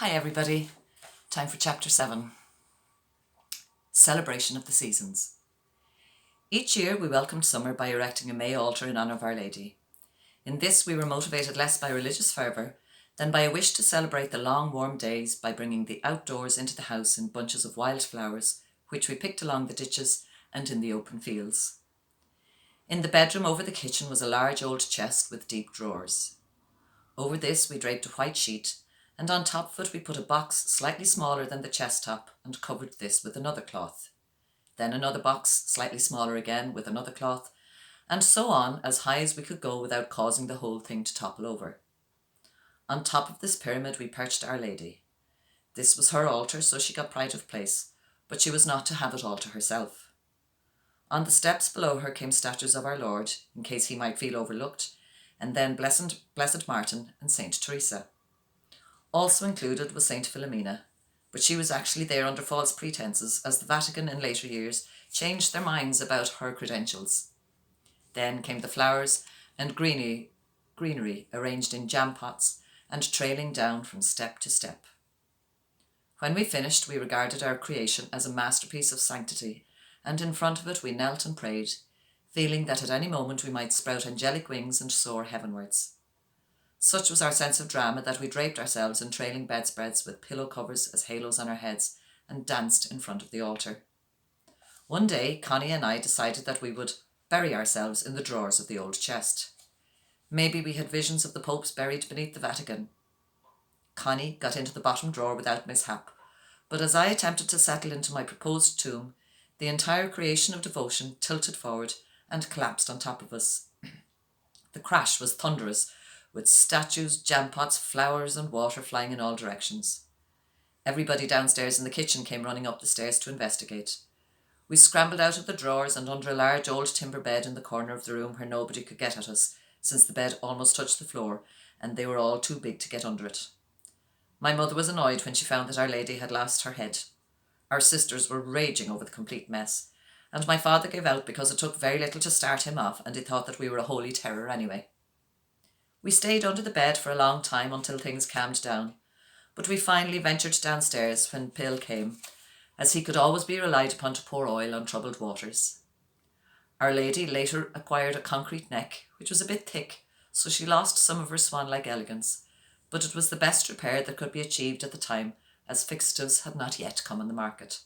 Hi everybody, time for chapter 7, Celebration of the Seasons. Each year we welcomed summer by erecting a May altar in honour of Our Lady. In this we were motivated less by religious fervour than by a wish to celebrate the long warm days by bringing the outdoors into the house in bunches of wild flowers which we picked along the ditches and in the open fields. In the bedroom over the kitchen was a large old chest with deep drawers. Over this we draped a white sheet, and on top of it we put a box slightly smaller than the chest top and covered this with another cloth. Then another box slightly smaller again with another cloth, and so on as high as we could go without causing the whole thing to topple over. On top of this pyramid we perched Our Lady. This was her altar, so she got pride of place, but she was not to have it all to herself. On the steps below her came statues of our Lord, in case he might feel overlooked, and then Blessed Martin and Saint Teresa. Also included was Saint Philomena, but she was actually there under false pretenses as the Vatican in later years changed their minds about her credentials. Then came the flowers and greenery arranged in jam pots and trailing down from step to step. When we finished, we regarded our creation as a masterpiece of sanctity, and in front of it we knelt and prayed, feeling that at any moment we might sprout angelic wings and soar heavenwards. Such was our sense of drama that we draped ourselves in trailing bedspreads with pillow covers as halos on our heads and danced in front of the altar. One day, Connie and I decided that we would bury ourselves in the drawers of the old chest. Maybe we had visions of the popes buried beneath the Vatican. Connie got into the bottom drawer without mishap, but as I attempted to settle into my proposed tomb, the entire creation of devotion tilted forward and collapsed on top of us. The crash was thunderous, with statues, jam pots, flowers and water flying in all directions. Everybody downstairs in the kitchen came running up the stairs to investigate. We scrambled out of the drawers and under a large old timber bed in the corner of the room where nobody could get at us, since the bed almost touched the floor and they were all too big to get under it. My mother was annoyed when she found that Our Lady had lost her head. Our sisters were raging over the complete mess, and my father gave out because it took very little to start him off and he thought that we were a holy terror anyway. We stayed under the bed for a long time until things calmed down, but we finally ventured downstairs when Pill came, as he could always be relied upon to pour oil on troubled waters. Our Lady later acquired a concrete neck, which was a bit thick, so she lost some of her swan-like elegance, but it was the best repair that could be achieved at the time, as fixatives had not yet come on the market.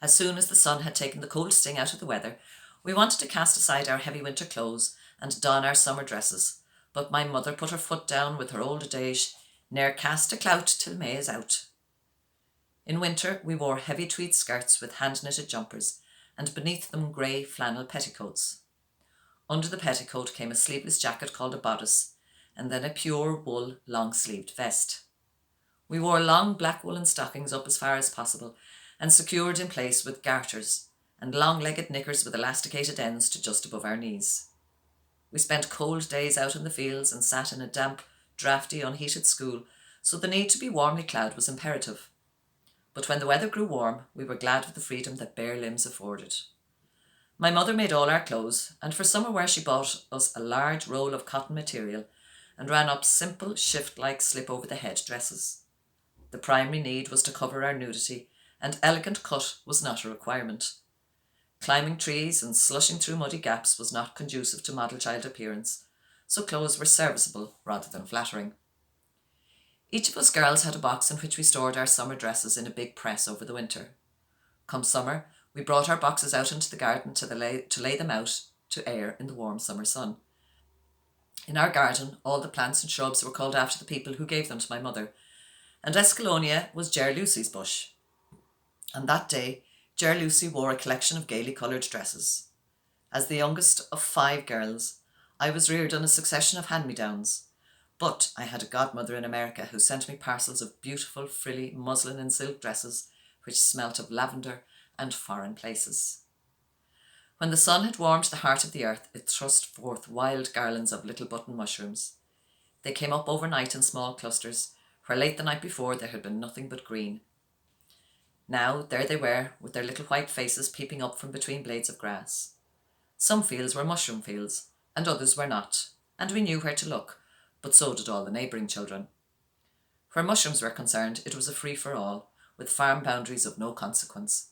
As soon as the sun had taken the cold sting out of the weather, we wanted to cast aside our heavy winter clothes and don our summer dresses, but my mother put her foot down with her old adage, "Ne'er cast a clout till May is out." In winter we wore heavy tweed skirts with hand-knitted jumpers, and beneath them grey flannel petticoats. Under the petticoat came a sleeveless jacket called a bodice, and then a pure wool long-sleeved vest. We wore long black woolen stockings up as far as possible and secured in place with garters, and long-legged knickers with elasticated ends to just above our knees. We spent cold days out in the fields and sat in a damp, draughty, unheated school, so the need to be warmly clad was imperative. But when the weather grew warm, we were glad of the freedom that bare limbs afforded. My mother made all our clothes, and for summer wear she bought us a large roll of cotton material and ran up simple, shift-like slip-over-the-head dresses. The primary need was to cover our nudity, and elegant cut was not a requirement. Climbing trees and slushing through muddy gaps was not conducive to model child appearance, so clothes were serviceable rather than flattering. Each of us girls had a box in which we stored our summer dresses in a big press over the winter. Come summer, we brought our boxes out into the garden to lay them out to air in the warm summer sun. In our garden, all the plants and shrubs were called after the people who gave them to my mother, and Escalonia was Ger Lucy's bush. On that day, Ger Lucy wore a collection of gaily coloured dresses. As the youngest of 5 girls, I was reared on a succession of hand-me-downs, but I had a godmother in America who sent me parcels of beautiful, frilly muslin and silk dresses which smelt of lavender and foreign places. When the sun had warmed the heart of the earth, it thrust forth wild garlands of little button mushrooms. They came up overnight in small clusters, where late the night before there had been nothing but green. Now there they were, with their little white faces peeping up from between blades of grass. Some fields were mushroom fields, and others were not, and we knew where to look, but so did all the neighbouring children. Where mushrooms were concerned, it was a free-for-all, with farm boundaries of no consequence.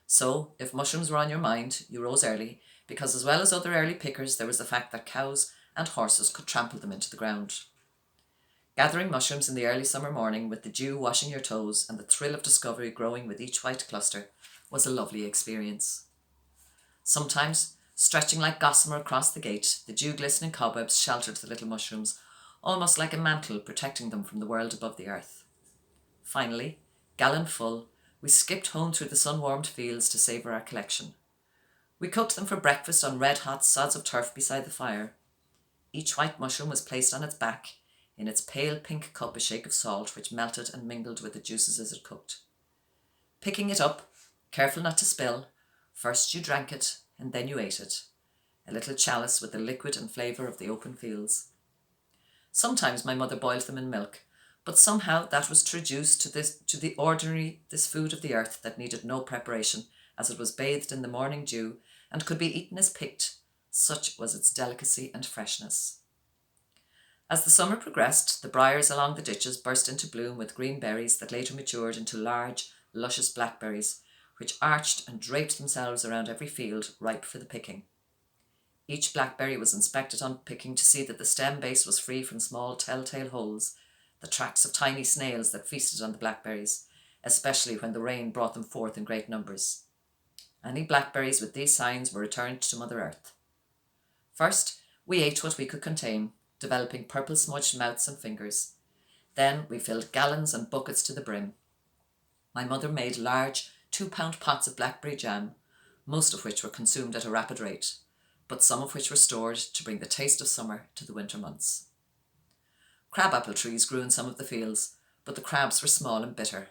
So, if mushrooms were on your mind, you rose early, because as well as other early pickers, there was the fact that cows and horses could trample them into the ground. Gathering mushrooms in the early summer morning, with the dew washing your toes and the thrill of discovery growing with each white cluster, was a lovely experience. Sometimes, stretching like gossamer across the gate, the dew-glistening cobwebs sheltered the little mushrooms, almost like a mantle protecting them from the world above the earth. Finally, gallon full, we skipped home through the sun-warmed fields to savour our collection. We cooked them for breakfast on red-hot sods of turf beside the fire. Each white mushroom was placed on its back, in its pale pink cup a shake of salt which melted and mingled with the juices as it cooked. Picking it up, careful not to spill, first you drank it and then you ate it, a little chalice with the liquid and flavour of the open fields. Sometimes my mother boiled them in milk, but somehow that was traduced to the ordinary, this food of the earth that needed no preparation, as it was bathed in the morning dew and could be eaten as picked, such was its delicacy and freshness. As the summer progressed, the briars along the ditches burst into bloom with green berries that later matured into large, luscious blackberries, which arched and draped themselves around every field, ripe for the picking. Each blackberry was inspected on picking to see that the stem base was free from small telltale holes, the tracks of tiny snails that feasted on the blackberries, especially when the rain brought them forth in great numbers. Any blackberries with these signs were returned to Mother Earth. First, we ate what we could contain, developing purple smudged mouths and fingers. Then we filled gallons and buckets to the brim. My mother made large 2-pound pots of blackberry jam, most of which were consumed at a rapid rate, but some of which were stored to bring the taste of summer to the winter months. Crabapple trees grew in some of the fields, but the crabs were small and bitter.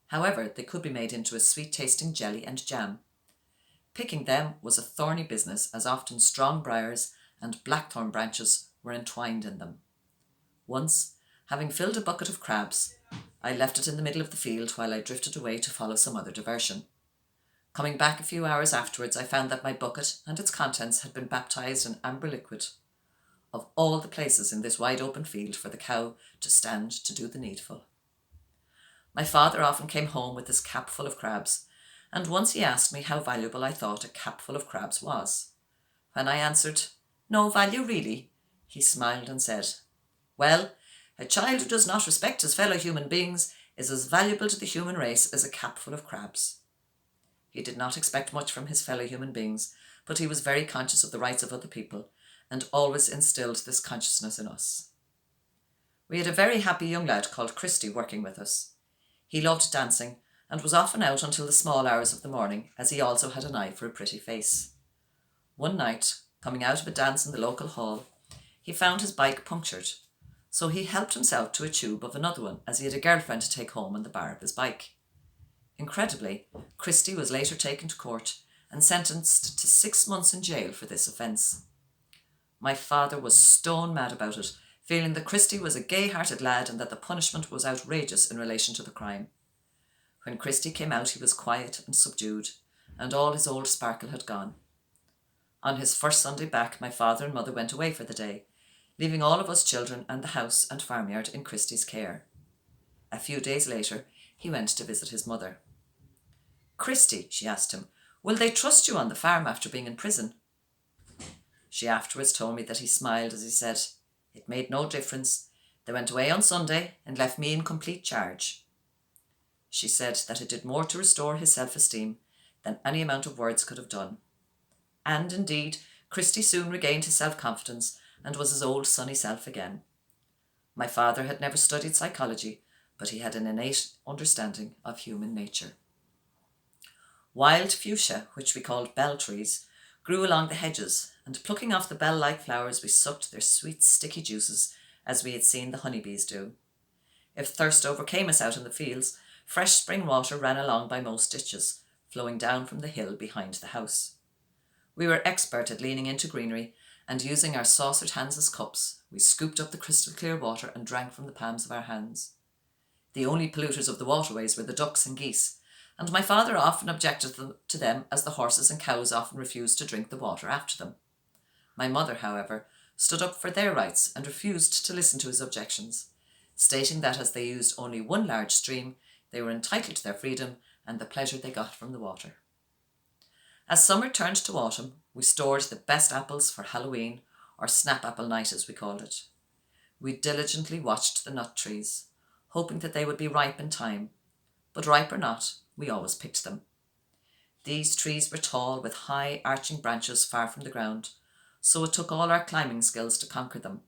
However, they could be made into a sweet-tasting jelly and jam. Picking them was a thorny business, as often strong briars and blackthorn branches were entwined in them. Once, having filled a bucket of crabs, I left it in the middle of the field while I drifted away to follow some other diversion. Coming back a few hours afterwards, I found that my bucket and its contents had been baptised in amber liquid. Of all the places in this wide open field for the cow to stand to do the needful. My father often came home with his cap full of crabs, and once he asked me how valuable I thought a capful of crabs was. When I answered, "No value really," he smiled and said, "Well, a child who does not respect his fellow human beings is as valuable to the human race as a capful of crabs." He did not expect much from his fellow human beings, but he was very conscious of the rights of other people, and always instilled this consciousness in us. We had a very happy young lad called Christy working with us. He loved dancing, and was often out until the small hours of the morning, as he also had an eye for a pretty face. One night, coming out of a dance in the local hall, he found his bike punctured, so he helped himself to a tube of another one, as he had a girlfriend to take home on the bar of his bike. Incredibly, Christy was later taken to court and sentenced to 6 months in jail for this offence. My father was stone mad about it, feeling that Christy was a gay-hearted lad and that the punishment was outrageous in relation to the crime. When Christy came out, he was quiet and subdued, and all his old sparkle had gone. On his first Sunday back, my father and mother went away for the day, leaving all of us children and the house and farmyard in Christy's care. A few days later, he went to visit his mother. "Christy," she asked him, "will they trust you on the farm after being in prison?" She afterwards told me that he smiled as he said, "It made no difference. They went away on Sunday and left me in complete charge." She said that it did more to restore his self-esteem than any amount of words could have done. And indeed, Christy soon regained his self-confidence and was his old sunny self again. My father had never studied psychology, but he had an innate understanding of human nature. Wild fuchsia, which we called bell trees, grew along the hedges, and plucking off the bell-like flowers, we sucked their sweet, sticky juices as we had seen the honeybees do. If thirst overcame us out in the fields, fresh spring water ran along by most ditches, flowing down from the hill behind the house. We were expert at leaning into greenery, and using our saucered hands as cups, we scooped up the crystal clear water and drank from the palms of our hands. The only polluters of the waterways were the ducks and geese, and my father often objected to them as the horses and cows often refused to drink the water after them. My mother, however, stood up for their rights and refused to listen to his objections, stating that as they used only one large stream, they were entitled to their freedom and the pleasure they got from the water. As summer turned to autumn, we stored the best apples for Halloween, or snap apple night as we called it. We diligently watched the nut trees, hoping that they would be ripe in time, but ripe or not, we always picked them. These trees were tall with high arching branches far from the ground, so it took all our climbing skills to conquer them.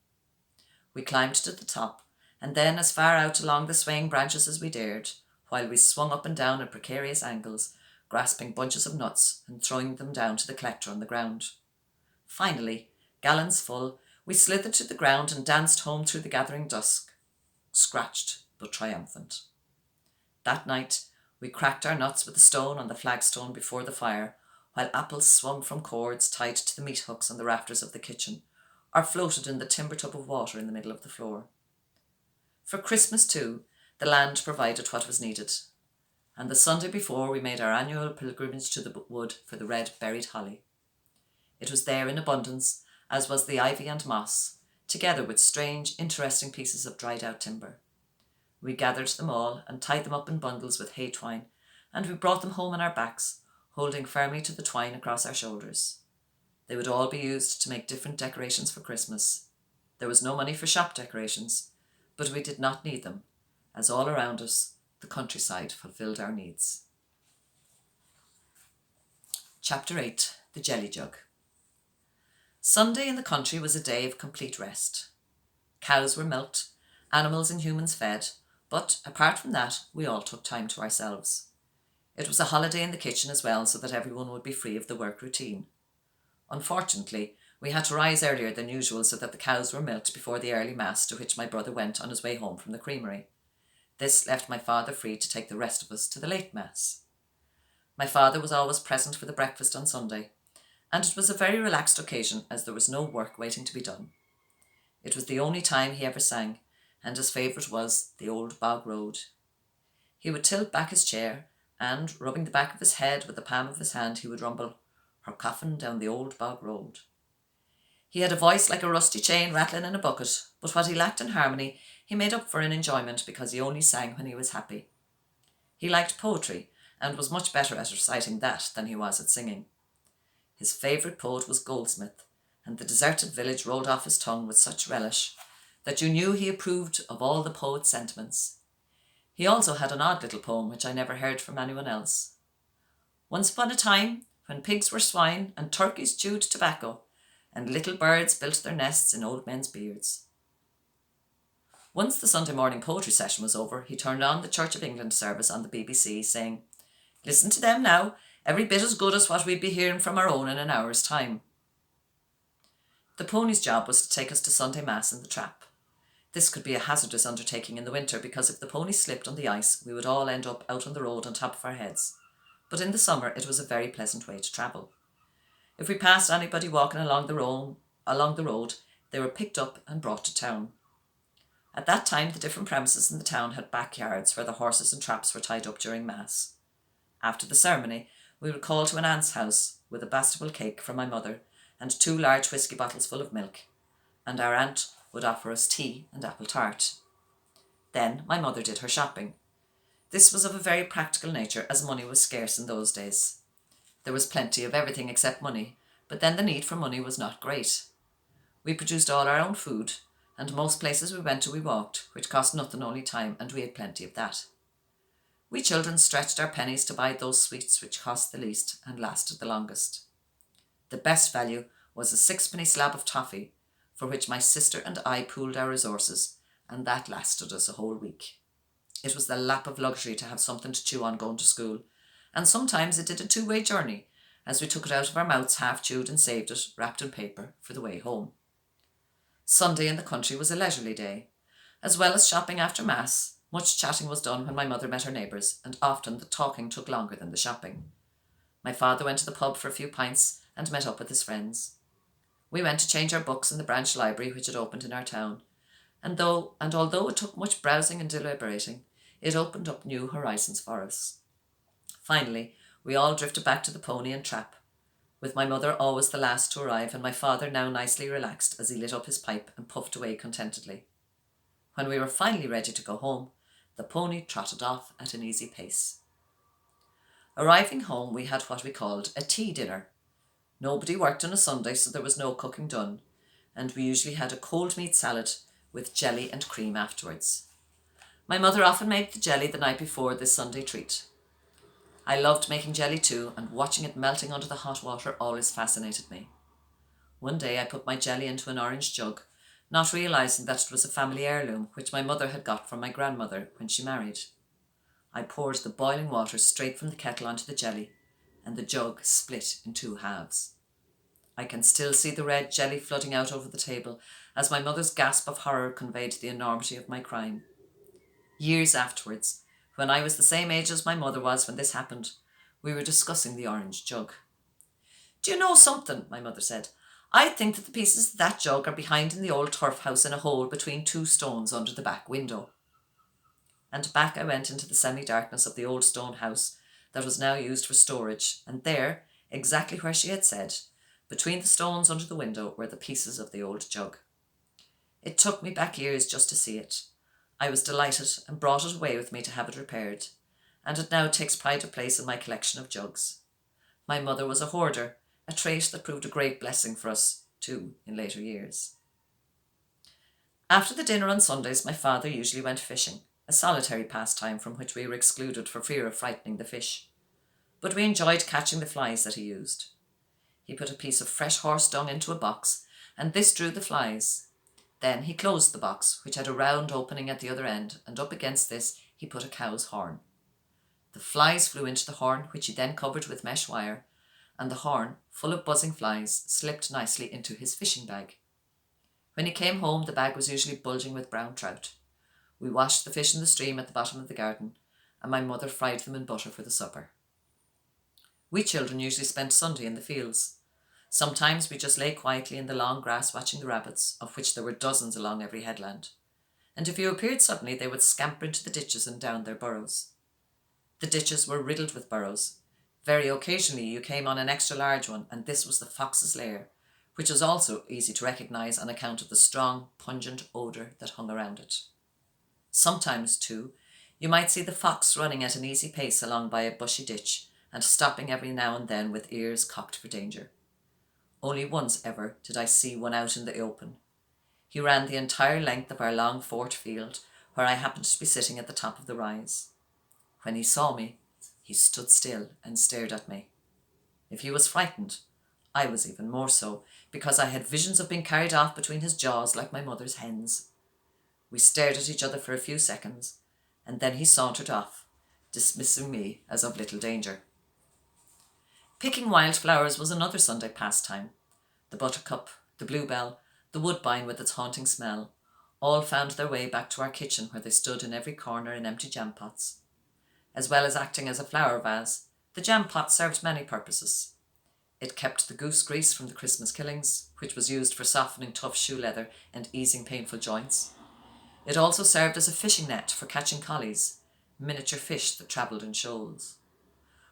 We climbed to the top, and then as far out along the swaying branches as we dared, while we swung up and down at precarious angles, grasping bunches of nuts and throwing them down to the collector on the ground. Finally, gallons full, we slithered to the ground and danced home through the gathering dusk, scratched but triumphant. That night, we cracked our nuts with a stone on the flagstone before the fire, while apples swung from cords tied to the meat hooks on the rafters of the kitchen, or floated in the timber tub of water in the middle of the floor. For Christmas, too, the land provided what was needed, and the Sunday before we made our annual pilgrimage to the wood for the red buried holly. It was there in abundance, as was the ivy and moss, together with strange, interesting pieces of dried out timber. We gathered them all and tied them up in bundles with hay twine, and we brought them home on our backs, holding firmly to the twine across our shoulders. They would all be used to make different decorations for Christmas. There was no money for shop decorations, but we did not need them, as all around us, the countryside fulfilled our needs. Chapter 8. The Jelly Jug. Sunday in the country was a day of complete rest. Cows were milked, animals and humans fed, but apart from that, we all took time to ourselves. It was a holiday in the kitchen as well, so that everyone would be free of the work routine. Unfortunately, we had to rise earlier than usual so that the cows were milked before the early mass to which my brother went on his way home from the creamery. This left my father free to take the rest of us to the late mass. My father was always present for the breakfast on Sunday, and it was a very relaxed occasion as there was no work waiting to be done. It was the only time he ever sang, and his favourite was The Old Bog Road. He would tilt back his chair, and, rubbing the back of his head with the palm of his hand, he would rumble, "Her coffin down the old bog road." He had a voice like a rusty chain rattling in a bucket, but what he lacked in harmony he made up for in enjoyment because he only sang when he was happy. He liked poetry, and was much better at reciting that than he was at singing. His favourite poet was Goldsmith, and the deserted village rolled off his tongue with such relish that you knew he approved of all the poet's sentiments. He also had an odd little poem which I never heard from anyone else. Once upon a time, when pigs were swine and turkeys chewed tobacco, and little birds built their nests in old men's beards. Once the Sunday morning poetry session was over, he turned on the Church of England service on the BBC, saying, "Listen to them now, every bit as good as what we'd be hearing from our own in an hour's time." The pony's job was to take us to Sunday Mass in the trap. This could be a hazardous undertaking in the winter because if the pony slipped on the ice, we would all end up out on the road on top of our heads. But in the summer, it was a very pleasant way to travel. If we passed anybody walking along the road, they were picked up and brought to town. At that time, the different premises in the town had backyards where the horses and traps were tied up during Mass. After the ceremony, we would call to an aunt's house with a Bastable cake from my mother and 2 large whisky bottles full of milk, and our aunt would offer us tea and apple tart. Then my mother did her shopping. This was of a very practical nature as money was scarce in those days. There was plenty of everything except money, but then the need for money was not great. We produced all our own food, and most places we went to we walked, which cost nothing, only time, and we had plenty of that. We children stretched our pennies to buy those sweets which cost the least and lasted the longest. The best value was a 6-penny slab of toffee, for which my sister and I pooled our resources, and that lasted us a whole week. It was the lap of luxury to have something to chew on going to school, and sometimes it did a 2-way journey, as we took it out of our mouths half chewed and saved it, wrapped in paper, for the way home. Sunday in the country was a leisurely day. As well as shopping after Mass, much chatting was done when my mother met her neighbours, and often the talking took longer than the shopping. My father went to the pub for a few pints and met up with his friends. We went to change our books in the branch library which had opened in our town, and although it took much browsing and deliberating, it opened up new horizons for us. Finally, we all drifted back to the pony and trap, with my mother always the last to arrive and my father now nicely relaxed as he lit up his pipe and puffed away contentedly. When we were finally ready to go home, the pony trotted off at an easy pace. Arriving home, we had what we called a tea dinner. Nobody worked on a Sunday, so there was no cooking done, and we usually had a cold meat salad with jelly and cream afterwards. My mother often made the jelly the night before this Sunday treat. I loved making jelly too, and watching it melting under the hot water always fascinated me. One day I put my jelly into an orange jug, not realising that it was a family heirloom which my mother had got from my grandmother when she married. I poured the boiling water straight from the kettle onto the jelly, and the jug split in two halves. I can still see the red jelly flooding out over the table as my mother's gasp of horror conveyed the enormity of my crime. Years afterwards, when I was the same age as my mother was when this happened, we were discussing the orange jug. "Do you know something?" my mother said. "I think that the pieces of that jug are behind in the old turf house in a hole between two stones under the back window." And back I went into the semi-darkness of the old stone house that was now used for storage, and there, exactly where she had said, between the stones under the window, were the pieces of the old jug. It took me back years just to see it. I was delighted and brought it away with me to have it repaired, and it now takes pride of place in my collection of jugs. My mother was a hoarder, a trait that proved a great blessing for us too in later years. After the dinner on Sundays, my father usually went fishing, a solitary pastime from which we were excluded for fear of frightening the fish. But we enjoyed catching the flies that he used. He put a piece of fresh horse dung into a box, and this drew the flies. Then he closed the box, which had a round opening at the other end, and up against this he put a cow's horn. The flies flew into the horn, which he then covered with mesh wire, and the horn, full of buzzing flies, slipped nicely into his fishing bag. When he came home, the bag was usually bulging with brown trout. We washed the fish in the stream at the bottom of the garden, and my mother fried them in butter for the supper. We children usually spent Sunday in the fields. Sometimes we just lay quietly in the long grass watching the rabbits, of which there were dozens along every headland. And if you appeared suddenly, they would scamper into the ditches and down their burrows. The ditches were riddled with burrows. Very occasionally you came on an extra large one, and this was the fox's lair, which was also easy to recognise on account of the strong, pungent odour that hung around it. Sometimes, too, you might see the fox running at an easy pace along by a bushy ditch, and stopping every now and then with ears cocked for danger. Only once ever did I see one out in the open. He ran the entire length of our long fort field, where I happened to be sitting at the top of the rise. When he saw me, he stood still and stared at me. If he was frightened, I was even more so, because I had visions of being carried off between his jaws like my mother's hens. We stared at each other for a few seconds, and then he sauntered off, dismissing me as of little danger. Picking wildflowers was another Sunday pastime. The buttercup, the bluebell, the woodbine with its haunting smell, all found their way back to our kitchen, where they stood in every corner in empty jam pots. As well as acting as a flower vase, the jam pot served many purposes. It kept the goose grease from the Christmas killings, which was used for softening tough shoe leather and easing painful joints. It also served as a fishing net for catching collies, miniature fish that travelled in shoals.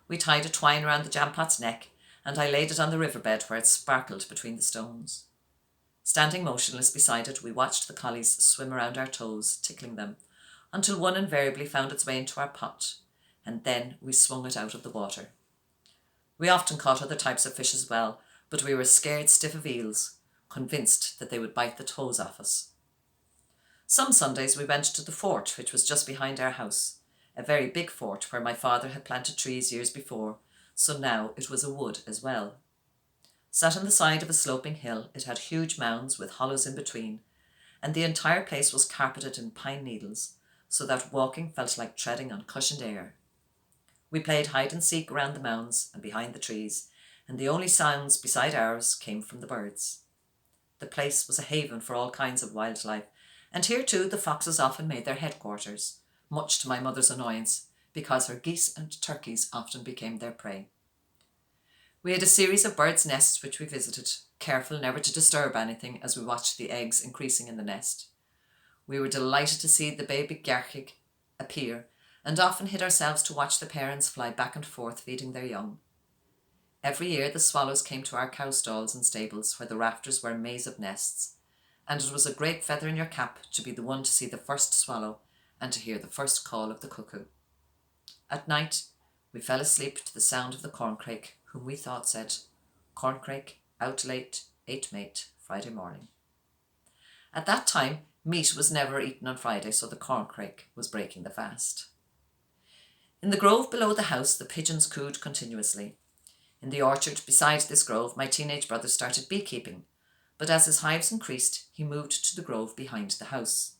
We tied a twine around the jam pot's neck, and I laid it on the riverbed where it sparkled between the stones. Standing motionless beside it, we watched the collies swim around our toes, tickling them, until one invariably found its way into our pot, and then we swung it out of the water. We often caught other types of fish as well, but we were scared stiff of eels, convinced that they would bite the toes off us. Some Sundays we went to the fort, which was just behind our house, a very big fort where my father had planted trees years before, so now it was a wood as well. Sat on the side of a sloping hill, it had huge mounds with hollows in between, and the entire place was carpeted in pine needles, so that walking felt like treading on cushioned air. We played hide and seek around the mounds and behind the trees, and the only sounds beside ours came from the birds. The place was a haven for all kinds of wildlife, and here too the foxes often made their headquarters, much to my mother's annoyance, because her geese and turkeys often became their prey. We had a series of birds' nests which we visited, careful never to disturb anything as we watched the eggs increasing in the nest. We were delighted to see the baby garchig appear, and often hid ourselves to watch the parents fly back and forth feeding their young. Every year the swallows came to our cow stalls and stables, where the rafters were a maze of nests, and it was a great feather in your cap to be the one to see the first swallow and to hear the first call of the cuckoo. At night, we fell asleep to the sound of the corncrake, whom we thought said, "Corncrake, out late, ate mate, Friday morning." At that time, meat was never eaten on Friday, so the corncrake was breaking the fast. In the grove below the house, the pigeons cooed continuously. In the orchard beside this grove, my teenage brother started beekeeping, but as his hives increased, he moved to the grove behind the house.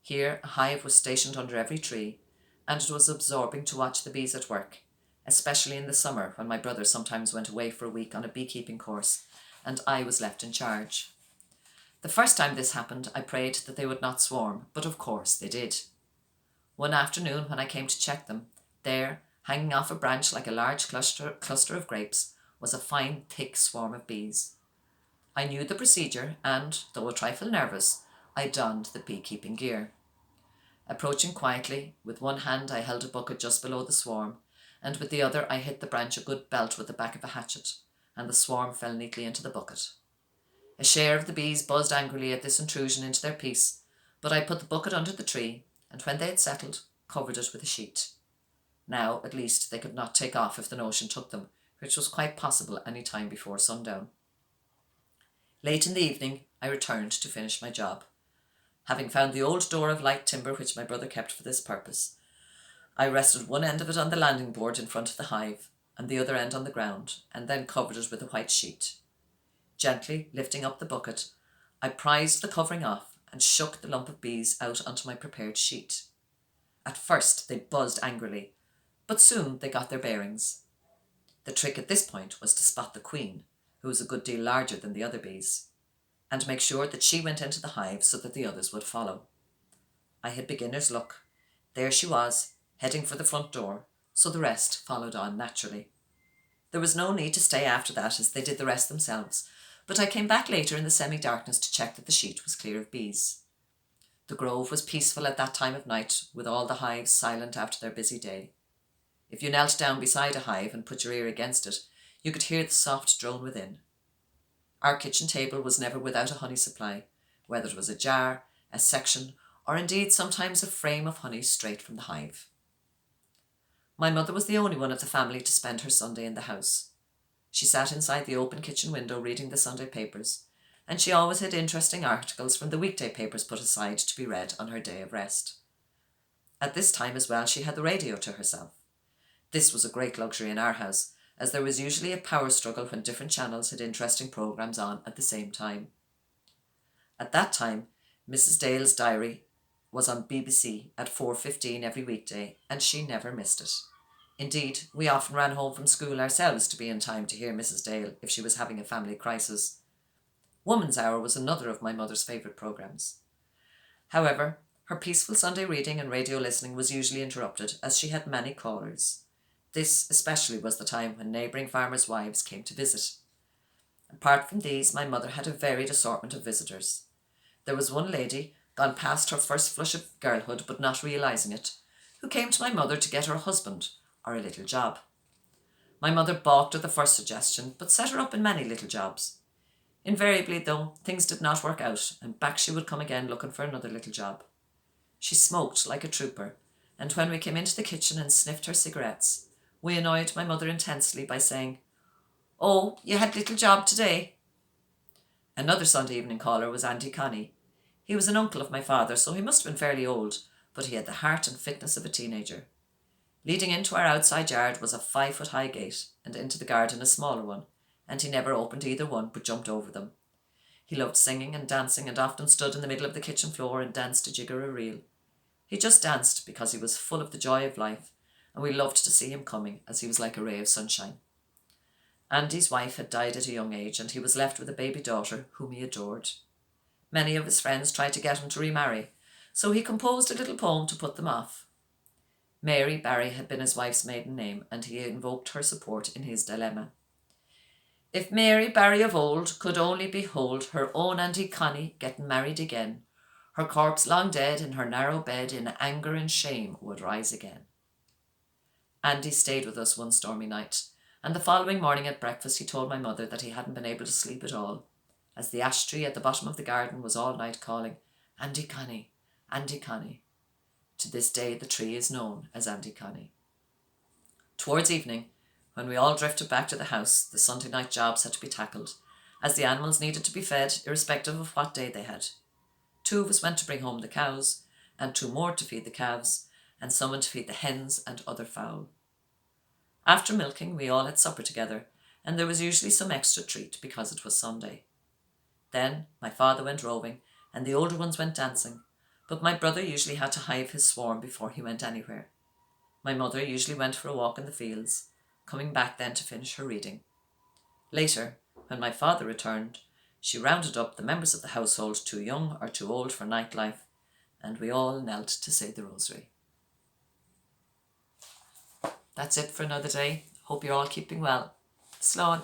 Here, a hive was stationed under every tree, and it was absorbing to watch the bees at work, especially in the summer when my brother sometimes went away for a week on a beekeeping course, and I was left in charge. The first time this happened, I prayed that they would not swarm, but of course they did. One afternoon, when I came to check them, there, hanging off a branch like a large cluster of grapes, was a fine, thick swarm of bees. I knew the procedure and, though a trifle nervous, I donned the beekeeping gear. Approaching quietly, with one hand I held a bucket just below the swarm, and with the other I hit the branch a good belt with the back of a hatchet, and the swarm fell neatly into the bucket. A share of the bees buzzed angrily at this intrusion into their peace, but I put the bucket under the tree, and when they had settled, covered it with a sheet. Now, at least, they could not take off if the notion took them, which was quite possible any time before sundown. Late in the evening, I returned to finish my job. Having found the old door of light timber which my brother kept for this purpose, I rested one end of it on the landing board in front of the hive, and the other end on the ground, and then covered it with a white sheet. Gently lifting up the bucket, I prized the covering off and shook the lump of bees out onto my prepared sheet. At first they buzzed angrily, but soon they got their bearings. The trick at this point was to spot the queen, who was a good deal larger than the other bees, and make sure that she went into the hive so that the others would follow. I had beginner's luck. There she was, heading for the front door, so the rest followed on naturally. There was no need to stay after that, as they did the rest themselves, but I came back later in the semi-darkness to check that the sheet was clear of bees. The grove was peaceful at that time of night, with all the hives silent after their busy day. If you knelt down beside a hive and put your ear against it, you could hear the soft drone within. Our kitchen table was never without a honey supply, whether it was a jar, a section, or indeed sometimes a frame of honey straight from the hive. My mother was the only one of the family to spend her Sunday in the house. She sat inside the open kitchen window reading the Sunday papers, and she always had interesting articles from the weekday papers put aside to be read on her day of rest. At this time as well, she had the radio to herself. This was a great luxury in our house, as there was usually a power struggle when different channels had interesting programmes on at the same time. At that time, Mrs. Dale's Diary was on BBC at 4:15 every weekday, and she never missed it. Indeed, we often ran home from school ourselves to be in time to hear Mrs. Dale if she was having a family crisis. Woman's Hour was another of my mother's favourite programmes. However, her peaceful Sunday reading and radio listening was usually interrupted, as she had many callers. This especially was the time when neighbouring farmers' wives came to visit. Apart from these, my mother had a varied assortment of visitors. There was one lady, gone past her first flush of girlhood but not realising it, who came to my mother to get her a husband or a little job. My mother balked at the first suggestion, but set her up in many little jobs. Invariably, though, things did not work out, and back she would come again looking for another little job. She smoked like a trooper, and when we came into the kitchen and sniffed her cigarettes, we annoyed my mother intensely by saying, "Oh, you had little job today." Another Sunday evening caller was Andy Connie. He was an uncle of my father, so he must have been fairly old, but he had the heart and fitness of a teenager. Leading into our outside yard was a 5-foot-high gate, and into the garden a smaller one, and he never opened either one but jumped over them. He loved singing and dancing, and often stood in the middle of the kitchen floor and danced a jig or a reel. He just danced because he was full of the joy of life, and we loved to see him coming, as he was like a ray of sunshine. Andy's wife had died at a young age, and he was left with a baby daughter whom he adored. Many of his friends tried to get him to remarry, so he composed a little poem to put them off. Mary Barry had been his wife's maiden name, and he invoked her support in his dilemma. If Mary Barry of old could only behold her own Auntie Connie getting married again, her corpse long dead in her narrow bed in anger and shame would rise again. Andy stayed with us one stormy night, and the following morning at breakfast he told my mother that he hadn't been able to sleep at all, as the ash tree at the bottom of the garden was all night calling, Andy Connie, Andy Connie. To this day the tree is known as Andy Connie. Towards evening, when we all drifted back to the house, the Sunday night jobs had to be tackled, as the animals needed to be fed irrespective of what day they had. 2 of us went to bring home the cows, and 2 more to feed the calves, and someone to feed the hens and other fowl. After milking, we all had supper together, and there was usually some extra treat because it was Sunday. Then my father went roving, and the older ones went dancing, but my brother usually had to hive his swarm before he went anywhere. My mother usually went for a walk in the fields, coming back then to finish her reading. Later, when my father returned, she rounded up the members of the household too young or too old for nightlife, and we all knelt to say the rosary. That's it for another day. Hope you're all keeping well. Slán.